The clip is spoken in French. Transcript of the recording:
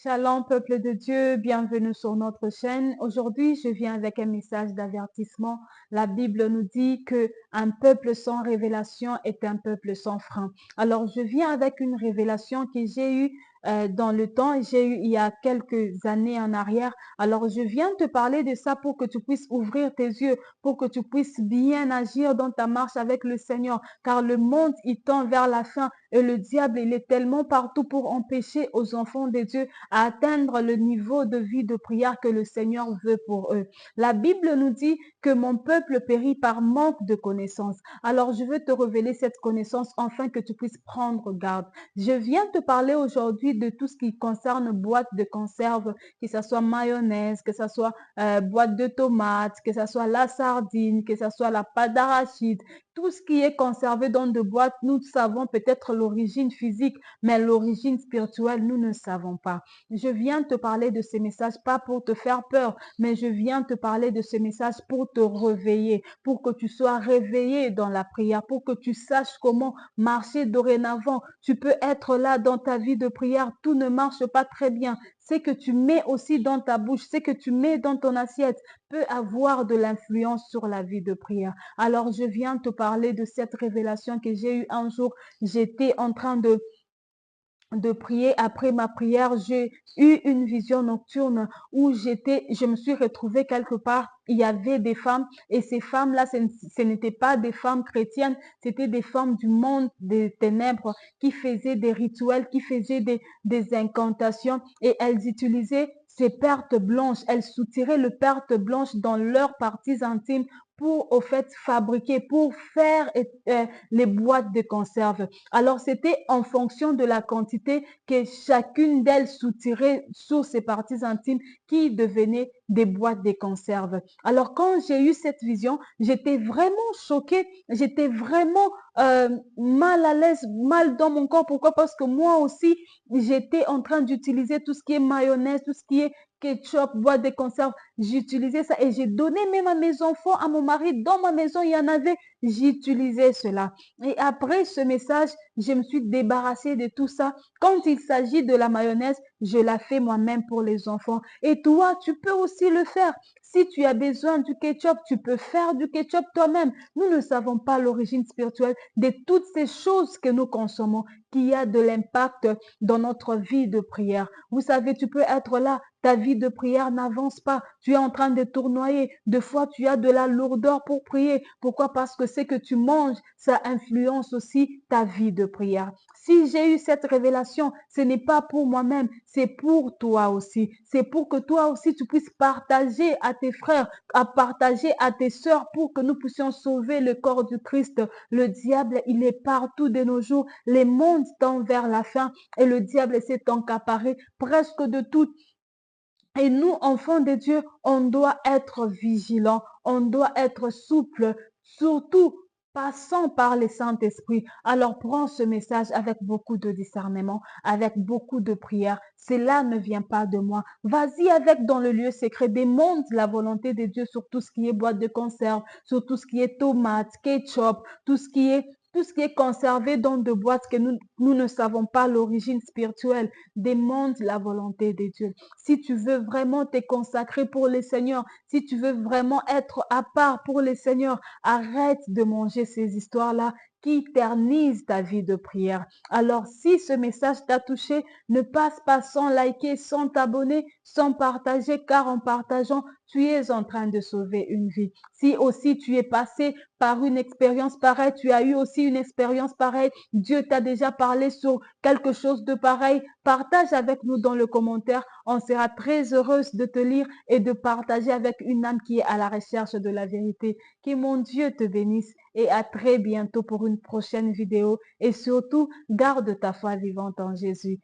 Shalom, peuple de Dieu, bienvenue sur notre chaîne. Aujourd'hui, je viens avec un message d'avertissement. La Bible nous dit que un peuple sans révélation est un peuple sans frein. Alors, je viens avec une révélation que j'ai eue dans le temps, j'ai eu il y a quelques années en arrière. Alors, je viens te parler de ça pour que tu puisses ouvrir tes yeux, pour que tu puisses bien agir dans ta marche avec le Seigneur, car le monde, il tend vers la fin et le diable, il est tellement partout pour empêcher aux enfants de Dieu à atteindre le niveau de vie de prière que le Seigneur veut pour eux. La Bible nous dit que mon peuple périt par manque de connaissance. Alors, je veux te révéler cette connaissance afin que tu puisses prendre garde. Je viens te parler aujourd'hui de tout ce qui concerne boîte de conserve, que ce soit mayonnaise, que ce soit boîte de tomates, que ce soit la sardine, que ce soit la pâte d'arachide. Tout ce qui est conservé dans de boîtes, nous savons peut-être l'origine physique, mais l'origine spirituelle, nous ne savons pas. Je viens te parler de ces messages pas pour te faire peur, mais je viens te parler de ces messages pour te réveiller, pour que tu sois réveillé dans la prière, pour que tu saches comment marcher dorénavant. Tu peux être là dans ta vie de prière, tout ne marche pas très bien. Ce que tu mets aussi dans ta bouche, ce que tu mets dans ton assiette peut avoir de l'influence sur la vie de prière. Alors, je viens te parler de cette révélation que j'ai eue un jour. J'étais en train de prier. Après ma prière, j'ai eu une vision nocturne où je me suis retrouvée quelque part. Il y avait des femmes et ces femmes-là, ce n'étaient pas des femmes chrétiennes, c'était des femmes du monde des ténèbres qui faisaient des rituels, qui faisaient des incantations et elles utilisaient ces pertes blanches. Elles soutiraient le perte blanche dans leurs parties intimes pour, au fait, fabriquer, pour faire les boîtes de conserve. Alors, c'était en fonction de la quantité que chacune d'elles soutirait sur ses parties intimes qui devenaient des boîtes de conserve. Alors, quand j'ai eu cette vision, j'étais vraiment choquée, j'étais vraiment mal à l'aise, mal dans mon corps. Pourquoi? Parce que moi aussi, j'étais en train d'utiliser tout ce qui est mayonnaise, tout ce qui est ketchup, boîte de conserve. J'utilisais ça et j'ai donné même à mes enfants, à mon mari. Dans ma maison, il y en avait. J'utilisais cela. Et après ce message, je me suis débarrassée de tout ça. Quand il s'agit de la mayonnaise, je la fais moi-même pour les enfants. Et toi, tu peux aussi le faire. Si tu as besoin du ketchup, tu peux faire du ketchup toi-même. Nous ne savons pas l'origine spirituelle de toutes ces choses que nous consommons, qui a de l'impact dans notre vie de prière. Vous savez, tu peux être là, ta vie de prière n'avance pas. Tu es en train de tournoyer. Deux fois, tu as de la lourdeur pour prier. Pourquoi? Parce que ce que tu manges, ça influence aussi ta vie de prière. Si j'ai eu cette révélation, ce n'est pas pour moi-même, c'est pour toi aussi. C'est pour que toi aussi, tu puisses partager à tes frères, à partager à tes sœurs pour que nous puissions sauver le corps du Christ. Le diable, il est partout de nos jours. Les mondes tendent vers la fin et le diable s'est accaparé presque de tout. Et nous, enfants de Dieu, on doit être vigilants, on doit être souple, surtout passant par le Saint-Esprit. Alors prends ce message avec beaucoup de discernement, avec beaucoup de prière. Cela ne vient pas de moi. Vas-y avec dans le lieu secret, demande la volonté de Dieu sur tout ce qui est boîte de conserve, sur tout ce qui est tomates, ketchup, tout ce qui est conservé dans de boîtes que nous ne savons pas l'origine spirituelle. Demande la volonté de Dieu. Si tu veux vraiment te consacrer pour le Seigneur, si tu veux vraiment être à part pour le Seigneur, arrête de manger ces histoires-là qui ternisent ta vie de prière. Alors, si ce message t'a touché, ne passe pas sans liker, sans t'abonner, sans partager, car en partageant, tu es en train de sauver une vie. Si aussi tu es passé par une expérience pareille, tu as eu aussi une expérience pareille, Dieu t'a déjà parlé sur quelque chose de pareil, partage avec nous dans le commentaire. On sera très heureuse de te lire et de partager avec une âme qui est à la recherche de la vérité. Que mon Dieu te bénisse et à très bientôt pour une prochaine vidéo. Et surtout, garde ta foi vivante en Jésus.